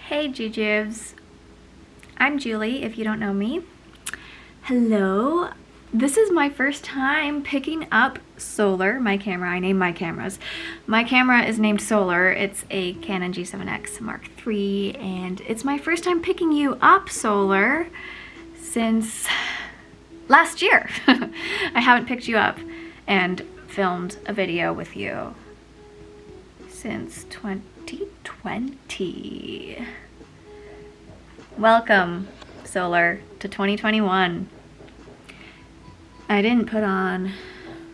Hey Jujubes, I'm Julie if you don't know me. Hello, this is my first time picking up Solar, my camera. I name my cameras. My camera is named Solar. It's a Canon G7X Mark III and it's my first time picking you up, Solar, since last year. I haven't picked you up and filmed a video with you since 2020. Welcome, Solar, to 2021. I didn't put on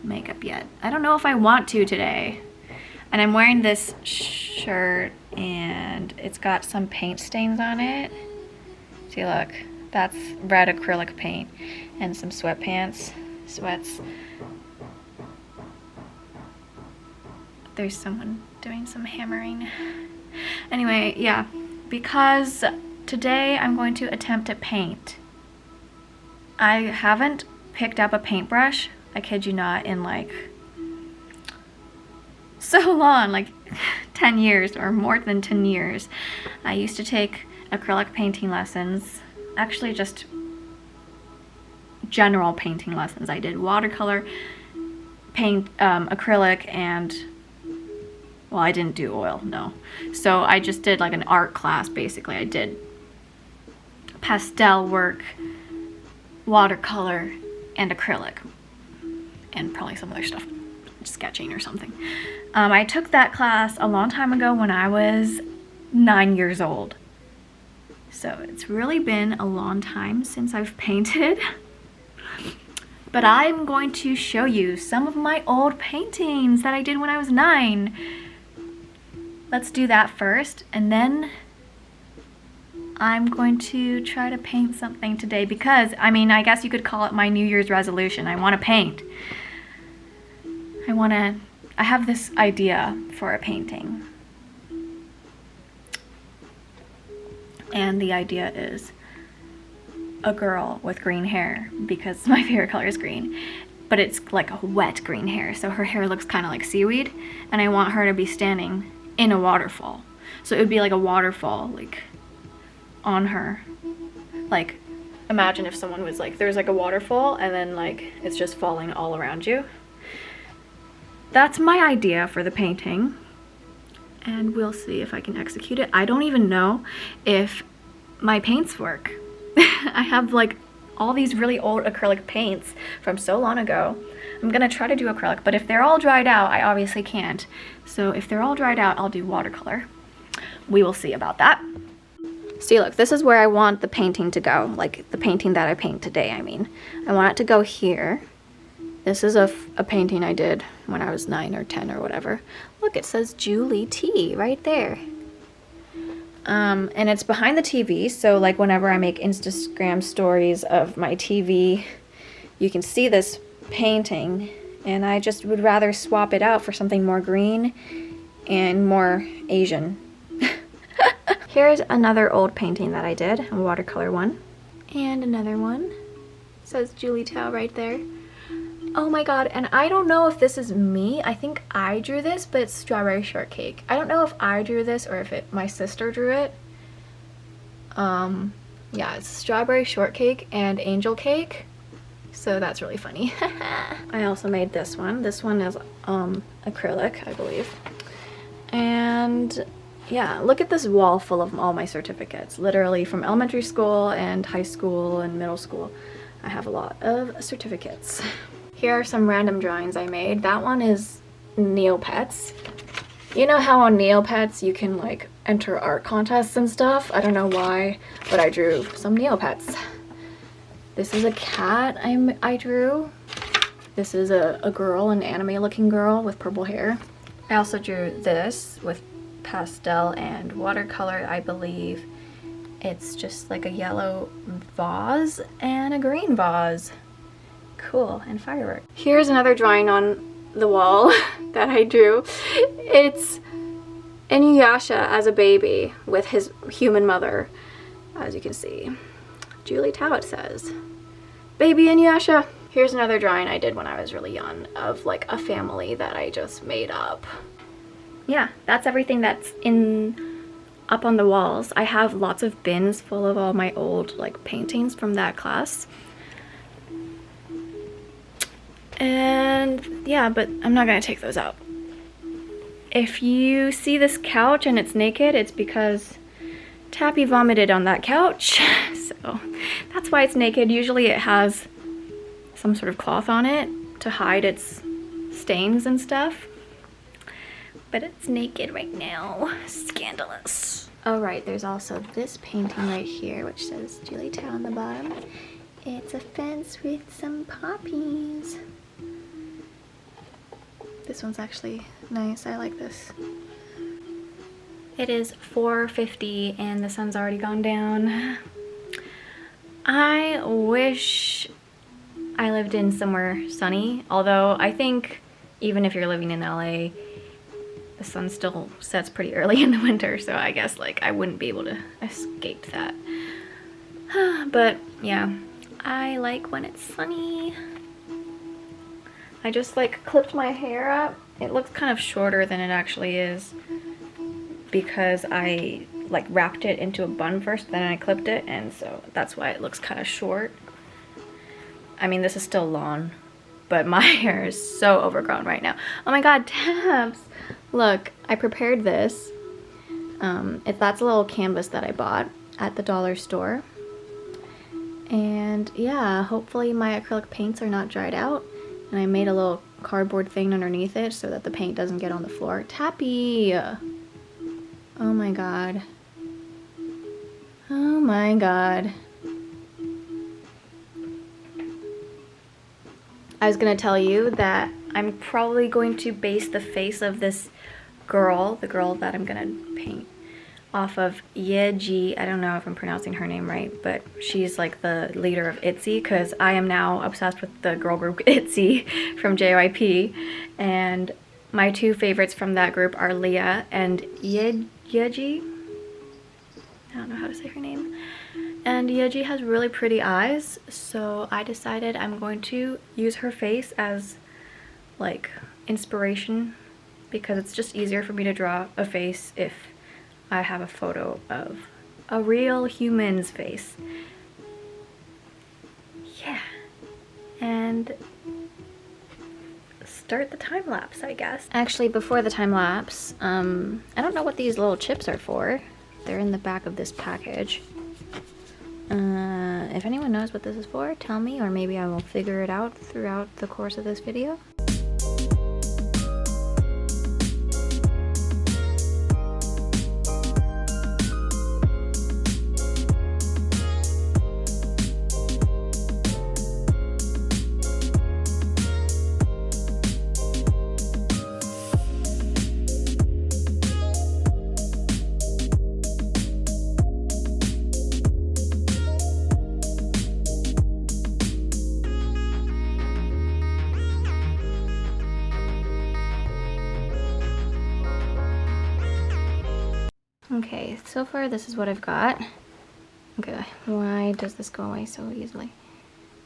makeup yet. I don't know if I want to today. And I'm wearing this shirt and it's got some paint stains on it. See, look, that's red acrylic paint and some sweats. There's someone doing some hammering. Anyway, yeah, because today I'm going to attempt to paint. I haven't picked up a paintbrush, I kid you not, in like so long, like 10 years or more than 10 years. I used to take acrylic painting lessons, actually just general painting lessons. I did watercolor, paint, acrylic, and well, I didn't do oil, no. So I just did like an art class, basically. I did pastel work, watercolor, and acrylic, and probably some other stuff, sketching or something. I took that class a long time ago when I was 9 years old. So it's really been a long time since I've painted. But I'm going to show you some of my old paintings that I did when I was 9. Let's do that first, and then I'm going to try to paint something today because, I mean, I guess you could call it my New Year's resolution. I want to paint. I have this idea for a painting. And the idea is a girl with green hair because my favorite color is green. But it's like a wet green hair, so her hair looks kind of like seaweed, and I want her to be standing in a waterfall. So it would be like a waterfall, like on her. Like, imagine if someone was like, there's like a waterfall and then like it's just falling all around you. That's my idea for the painting, and we'll see if I can execute it. I don't even know if my paints work. I have like all these really old acrylic paints from so long ago. I'm gonna try to do acrylic, but if they're all dried out, I obviously can't. So if they're all dried out, I'll do watercolor. We will see about that. See, look, this is where I want the painting to go, like the painting that I paint today, I mean. I want it to go here. This is a painting I did when I was 9 or 10 or whatever. Look, it says Julie T right there. And it's behind the TV, so like whenever I make Instagram stories of my TV, you can see this painting, and I just would rather swap it out for something more green and more Asian. Here's another old painting that I did, a watercolor one. And another one. It says Julie Tao right there. Oh my god, and I don't know if this is me. I think I drew this, but it's strawberry shortcake. I don't know if I drew this or if my sister drew it. Yeah, it's strawberry shortcake and angel cake. So that's really funny. I also made this one. This one is acrylic, I believe. And yeah, look at this wall full of all my certificates. Literally from elementary school and high school and middle school. I have a lot of certificates. Here are some random drawings I made. That one is Neopets. You know how on Neopets you can like enter art contests and stuff? I don't know why, but I drew some Neopets. This is a cat I drew. This is a girl, an anime looking girl with purple hair. I also drew this with pastel and watercolor, I believe. It's just like a yellow vase and a green vase. Cool, and fireworks. Here's another drawing on the wall that I drew. It's Inuyasha as a baby with his human mother, as you can see. Julie Tao, it says. Baby Inuyasha. Here's another drawing I did when I was really young of like a family that I just made up. Yeah, that's everything that's in up on the walls, I have lots of bins full of all my old like paintings from that class. And yeah, but I'm not gonna take those out. If you see this couch and it's naked, it's because Tappy vomited on that couch. So that's why it's naked. Usually it has some sort of cloth on it to hide its stains and stuff. But it's naked right now. Scandalous. Oh right, there's also this painting right here which says Julie Town on the bottom. It's a fence with some poppies. This one's actually nice. I like this. It is 4:50 and the sun's already gone down. I wish I lived in somewhere sunny, although I think even if you're living in LA, the sun still sets pretty early in the winter, so I guess like I wouldn't be able to escape that. But yeah, I like when it's sunny. I just like clipped my hair up. It looks kind of shorter than it actually is because I like wrapped it into a bun first, then I clipped it, and so that's why it looks kind of short. I mean, this is still long, but my hair is so overgrown right now. Oh my god, Tabs! Look, I prepared this. That's a little canvas that I bought at the dollar store. And yeah, hopefully my acrylic paints are not dried out. And I made a little cardboard thing underneath it so that the paint doesn't get on the floor. Tappy! Oh my god. Oh my god. I was gonna tell you that I'm probably going to base the face of this girl, the girl that I'm gonna paint, off of Yeji. I don't know if I'm pronouncing her name right, but she's like the leader of ITZY, because I am now obsessed with the girl group ITZY from JYP, and my two favorites from that group are Leah and Yeji. I don't know how to say her name. And Yeji has really pretty eyes, so I decided I'm going to use her face as like inspiration, because it's just easier for me to draw a face if I have a photo of a real human's face. Yeah. And start the time lapse, I guess. Actually, before the time lapse, I don't know what these little chips are for. They're in the back of this package. If anyone knows what this is for, tell me, or maybe I will figure it out throughout the course of this video. Okay, so far this is what I've got. Okay, why does this go away so easily?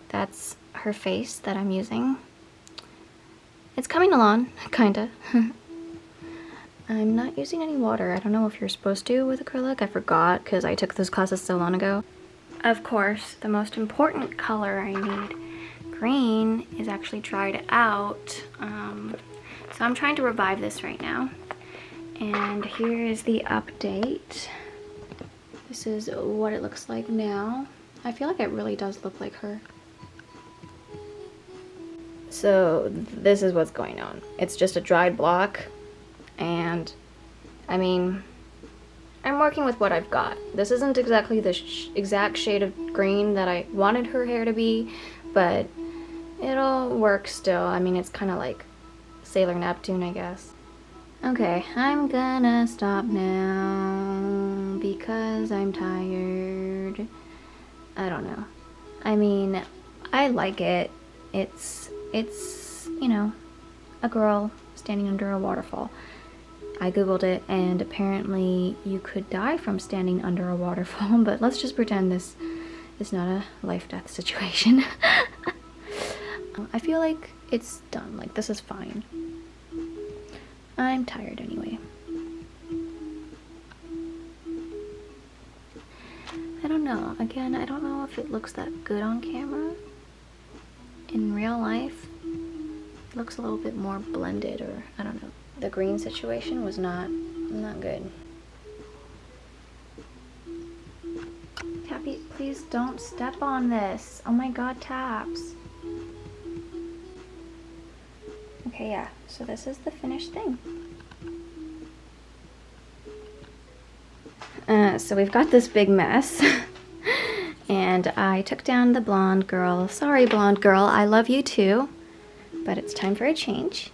That's her face that I'm using. It's coming along, kinda. I'm not using any water. I don't know if you're supposed to with acrylic. I forgot because I took those classes so long ago. Of course, the most important color I need, green, is actually dried out. So I'm trying to revive this right now. And here is the update. This is what it looks like now. I feel like it really does look like her. So this is what's going on. It's just a dried block, and I mean, I'm working with what I've got. This isn't exactly the exact shade of green that I wanted her hair to be, but it'll work still. I mean, it's kind of like Sailor Neptune, I guess. Okay, I'm gonna stop now because I'm tired. I don't know. I mean, I like it. It's, you know, a girl standing under a waterfall. I googled it, and apparently you could die from standing under a waterfall, but let's just pretend this is not a life-death situation. I feel like it's done. Like, this is fine. I'm tired anyway. know. Again, I don't know if it looks that good on camera. In real life, it looks a little bit more blended, or I don't know. The green situation was not good. Tappy, please don't step on this. Oh my god, Taps. Okay, yeah, so this is the finished thing. So we've got this big mess. And I took down the blonde girl. Sorry, blonde girl, I love you too. But it's time for a change.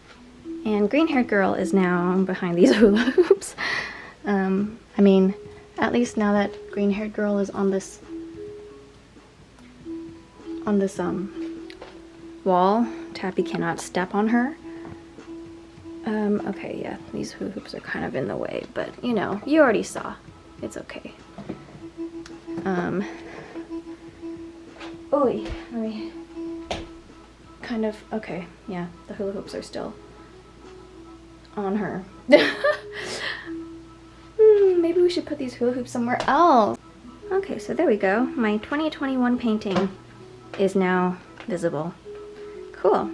And green-haired girl is now behind these hula hoops. I mean, at least now that green-haired girl is on this wall, Tappy cannot step on her. Okay, yeah, these hula hoops are kind of in the way, but you know, you already saw. It's okay. Oh, let me kind of, okay, yeah, the hula hoops are still on her. Maybe we should put these hula hoops somewhere else. Okay, so there we go. My 2021 painting is now visible. Cool.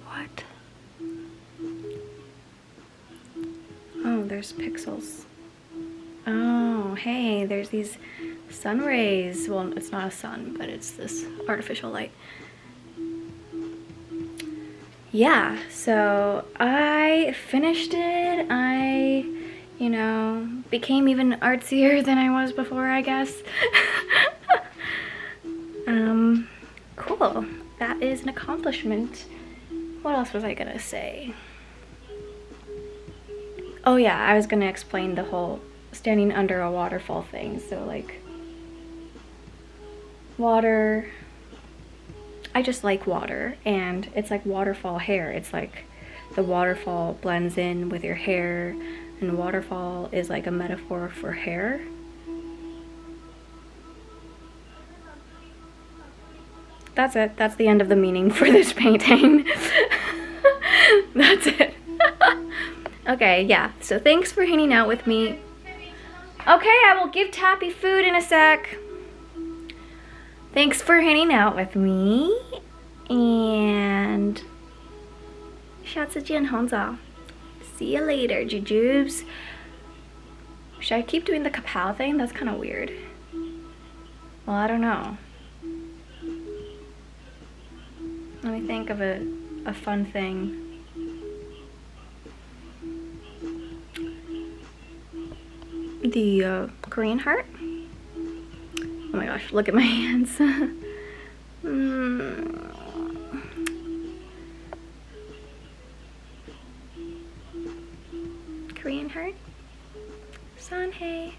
What? Oh, there's pixels. Oh, hey, there's these sun rays. Well, it's not a sun, but it's this artificial light. Yeah, so I finished it. I, you know, became even artsier than I was before, I guess. Cool. That is an accomplishment. What else was I gonna say? Oh yeah, I was gonna explain the whole standing under a waterfall thing. So like, water, I just like water, and it's like waterfall hair. It's like the waterfall blends in with your hair, and waterfall is like a metaphor for hair. That's it. That's the end of the meaning for this painting. That's it. Okay, yeah. So thanks for hanging out with me. Okay, I will give Tappy food in a sec. Thanks for hanging out with me. And 下次见, Honza. See you later, jujubes. Should I keep doing the kapow thing? That's kind of weird. Well, I don't know. Let me think of a fun thing. The Korean heart. Oh my gosh, look at my hands. Korean heart. Sanhei.